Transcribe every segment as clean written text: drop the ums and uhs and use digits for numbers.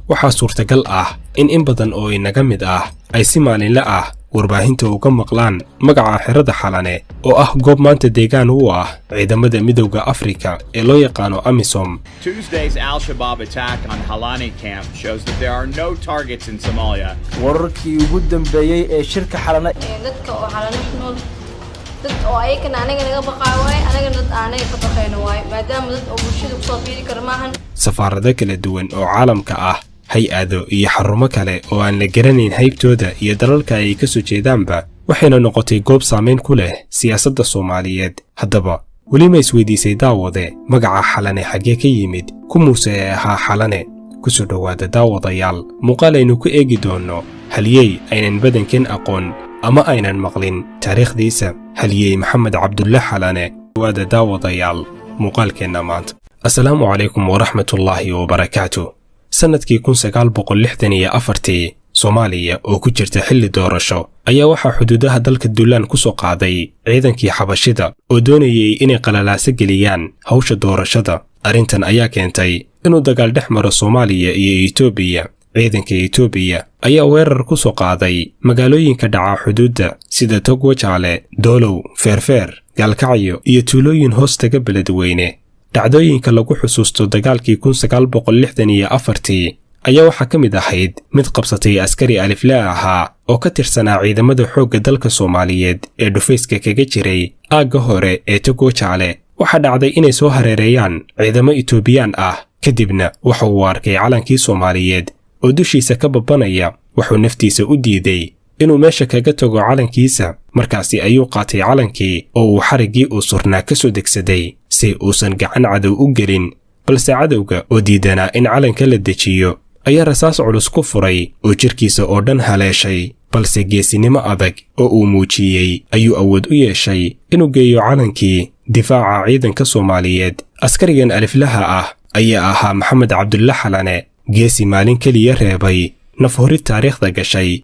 waxaa suurtagal ah in badan oo inaga mid ah ay si maalinle ah warbaahinta uga maqlaan magaca xerada Xalane oo ah goob maanta deegaan u ah ciidamada midowga Afrika ee loo yaqaano AMISOM. Tuesday's Al-Shabaab attack on Halane camp shows that there are no targets in Somalia. wararkii ugu dambeeyay ee shirka Xalane dadka oo Xalane ku nool dad oo ayagana anaga naga baqaa way anaga dad aanay ka baqayno way maadaama dad oo bulshada ku soo fiiri kar maahan safaarada kala duwan oo caalamka ah hay-ado iyo xarumo kale oo aan la garanayn haybtooda iyo dalalka ay ka soo jeedaanba waxayna noqotay goob saameyn ku leh siyaasadda Soomaaliyeed. haddaba weli ma isweydiisay daawade magaca Xalane xagee ka yimid ku muuse ahaa Xalane ku soo dhawaada daawadayaal muuqaal aynu ku eegi doono haliyey aynan badankan aqoon ama aynan maqlin taariikhdiisa haliyey Maxamed Cabdulle Xalane waada daawadayaal muuqaalkeena maanta. assalaamu calaykum waraxmatullaahi wabarakaatuh. sanadkii 1964 Soomaaliya oo ku jirta xilli doorasho ayaa waxaa xuduudaha dalka duulaan ku soo qaaday ciidankii xabashida oo doonayay inay qalalaasa geliyaan hawsha doorashada. arrintan ayaa keentay inuu dagaal dhex maro Soomaaliya iyo Itoobiya. ciidanka Itoobiya ayaa weerar ku soo qaaday magaalooyinka dhaca xuduudda sida Togwajaale, Doolow, Feerfeer, Gaalkacyo iyo tuulooyin hoostaga Beledweyne. dhacdooyinka lagu xusuusto dagaalkii 1964 ayaa waxaa ka mid ahayd mid qabsatay askari aliflaa ahaa oo ka tirsanaa ciidamada xoogga dalka Soomaaliyeed ee dhufayska kaga jiray aagga hore ee Togwajaale. waxaa dhacday inay soo hareereeyaan ciidamo Itoobiyaan ah, kadibna waxa uu arkay calankii Soomaaliyeed oo dushiisa ka babanaya. wuxuu naftiisa u diiday inuu meesha kaga tago calankiisa. markaasi ayuu qaatay calankii oo uu xariggii uu surnaa ka soo degsaday si uusan gacan cadow u gelin, balse cadowga oo diidanaa in calanka la dejiyo ayaa rasaas culus ku furay oo jirkiisa oo dhan haleeshay. balse geesinimo adag oo uu muujiyey ayuu awood u yeeshay inuu geeyo calankii difaaca ciidanka Soomaaliyeed. askarigan aliflaha ah ayaa ahaa Maxamed Cabdulle Xalane, geesi maalin keliya reebay naf horid taariikhda gashay.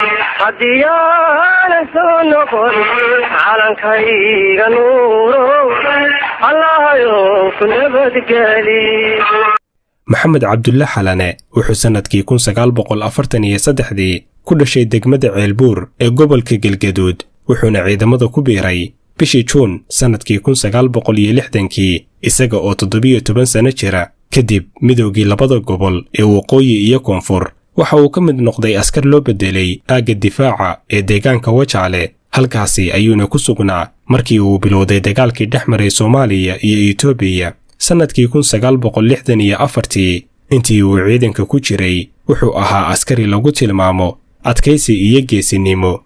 Maxamed Cabdulle Xalane wuxuu sanadkii 1943 ku dhashay degmada Ceelbuur ee gobolka Galgaduud, wuxuuna ciidamada ku biiray bishii Juun sanadkii 1960 isaga oo 17 sano jira. kadib midowgii labada gobol ee waqooyi iyo koonfur waxa uu ka mid noqday askar loo bedelay aagga difaaca ee deegaanka Wajaale. halkaasi ayuuna ku sugnaa markii uu bilowday dagaalkii dhex maray Soomaaliya iyo Itoobiya sanadkii 1964. intii uu ciidanka ku jiray wuxuu ahaa askari lagu tilmaamo adkaysi iyo geesinimo.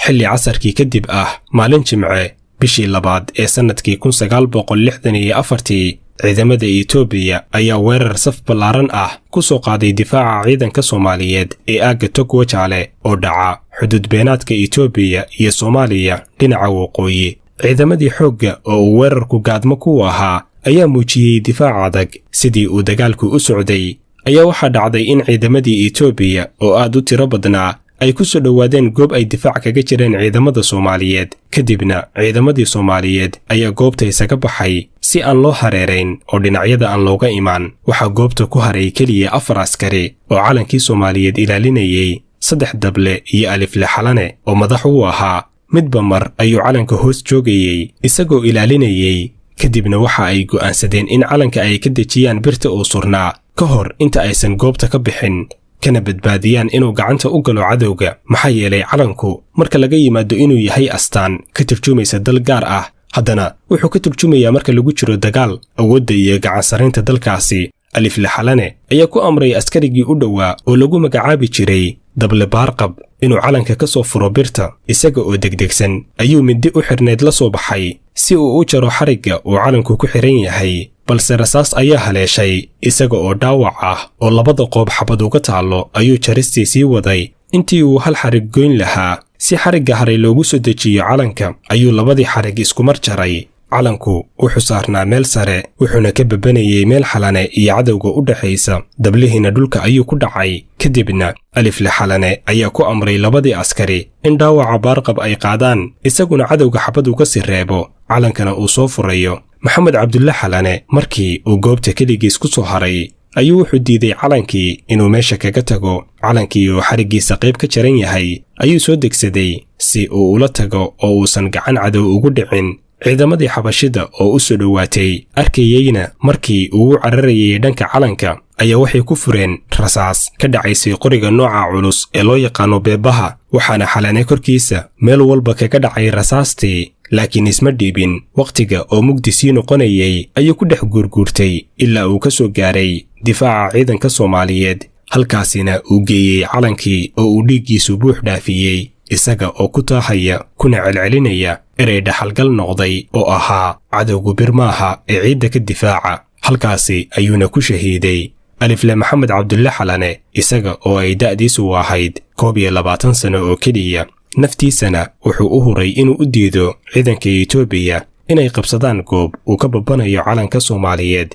xilli casarkii kadib ah maalin Jimce bishii labaad ee sanadkii 1964 ciidamada Itoobiya ayaa weerar saf ballaaran ah ku soo qaaday difaaca ciidanka Soomaaliyeed ee aagga Togwajaale oo dhaca xuduud beenaadka Itoobiya iyo Soomaaliya dhinaca waqooyi. ciidamadii xoogga oo uu weerarku gaadmo ku ahaa ayaa muujiyey difaac adag. sidii uu dagaalku u socday ayaa waxaa dhacday in ciidamadii Itoobiya oo aad u tiro badnaa ay ku soo dhawaadeen goob ay difaac kaga jireen ciidamada Soomaaliyeed. kadibna ciidamadii Soomaaliyeed ayaa goobta isaga baxay si aan loo hareerayn oo dhinacyada aan looga imaan. waxaa goobta ku haray keliya 4 askari oo calankii Soomaaliyeed ilaalinayay, 3 dable iyo alifle Xalane oo madax u ahaa. midba mar ayuu calanka hoos joogayay isagoo ilaalinayay. kadibna waxa ay go'aansadeen in calanka ay ka dejiyaan birta uu surnaa ka hor inta aysan goobta ka bixin, kana badbaadiyaan inuu gacanta u galo cadowga. maxaa yeelay calanku marka laga yimaado inuu yahay astaan ka turjumaysa dal gaar ah, haddana wuxuu ka turjumayaa marka lagu jiro dagaal awoodda iyo gacan saraynta dalkaasi. alifle Xalane ayaa ku amray askarigii u dhowaa oo lagu magacaabi jiray Dable Baarqab inuu calanka ka soo furo birta. isaga oo degdegsan ayuu mindi u xirneed la soo baxay si uu u jaro xarigga uu calanku ku xiran yahay, balse rasaas ayaa haleeshay. isaga oo dhaawac ah oo labada qoob xabad uga taallo ayuu jaristii sii waday. intii uu hal xarig goyn lahaa si xarigga haray loogu soo dejiyo calanka ayuu labadii xarig isku mar jaray. calanku wuxuu saarnaa meel sare wuxuuna ka babanayay meel Xalane iyo cadowga u dhaxaysa. dablihiina dhulka ayuu ku dhacay. kadibna alifle Xalane ayaa ku amray labadii askari in dhaawaca Baarqab ay qaadaan, isaguna cadowga xabad uga sii reebo, calankana uu soo furayo. Maxamed Cabdulle Xalane markii uu goobta keligiis ku soo haray ayuu wuxuu diiday calankii inuu meesha kaga tago. calankii oo xariggiisa qayb ka jaran yahay ayuu soo degsaday si uu ula tago oo uusan gacan cadow ugu dhicin. ciidamadii xabashida oo u soo dhowaatay arkayeyna markii uu u cararayay dhanka calanka ayaa waxay ku fureen rasaas ka dhacaysay qoriga nooca culus ee loo yaqaano beebaha, waxaana Xalane korkiisa meel walba kaga dhacay rasaastii. laakiin isma dhiibin. wakhtiga oo mugdi sii noqonayay ayuu ku dhex guurguurtay ilaa uu ka soo gaaray difaaca ciidanka Soomaaliyeed. halkaasina uu geeyey calankii oo uu dhiiggiisu buux dhaafiyey, isaga oo ku taahaya kuna celcelinaya erey dhaxalgal noqday oo ahaa cadowgu bir maaha ee ciidda ka difaaca. halkaasi ayuuna ku shahiiday alifle Maxamed Cabdulle Xalane, isaga oo ay da'diisu ahayd 21 sano oo keliya. naftiisana wuxuu u huray inuu u diido ciidanka Itoobiya inay qabsadaan goob uu ka babanayo calanka Soomaaliyeed.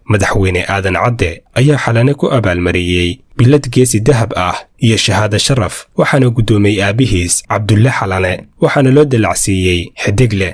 madaxweyne aadan cadde ayaa Xalane ku abaalmariyey bilad geesi dahab ah iyo shahaado sharaf, waxaana guddoomay aabihiis Cabdulle Xalane, waxaana loo dalacsiiyey xidigle.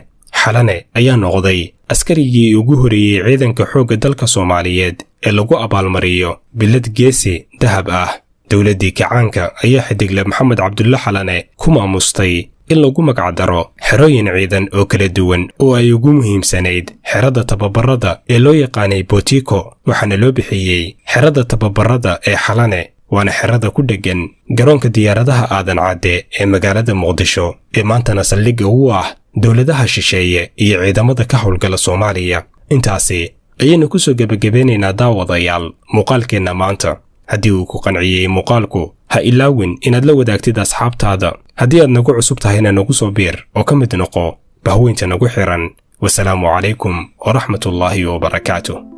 Xalane ayaa noqday askarigii ugu horeeyey ciidanka xoogga dalka Soomaaliyeed ee lagu abaalmariyo bilad geesi dahab ah. dowladdii kacaanka ayaa xidigle Maxamed Cabdulle Xalane ku maamustay in lagu magacdaro xerooyin ciidan oo kala duwan oo ay ugu muhiimsanayd xerada tababarada ee loo yaqaanay Botiko, waxaana loo bixiyey xerada tababarada ee Xalane, waana xerada ku dheggan garoonka diyaaradaha aadan cadde ee magaalada Muqdisho ee maantana saldhigga u ah dowladaha shisheeye iyo ciidamada ka howlgala Soomaaliya. intaasi ayaynu ku soo gebagabeynaynaa daawadayaal muuqaalkeenna maanta. haddii uu ku qanciyey muuqaalku, ha ilaawin inaad la wadaagtid asxaabtaada. haddii aad nagu cusub tahayna nagu soo biir oo ka mid noqo bahweynta nagu xiran. wasalaamu calaykum waraxmatullaahi wabarakaatuh.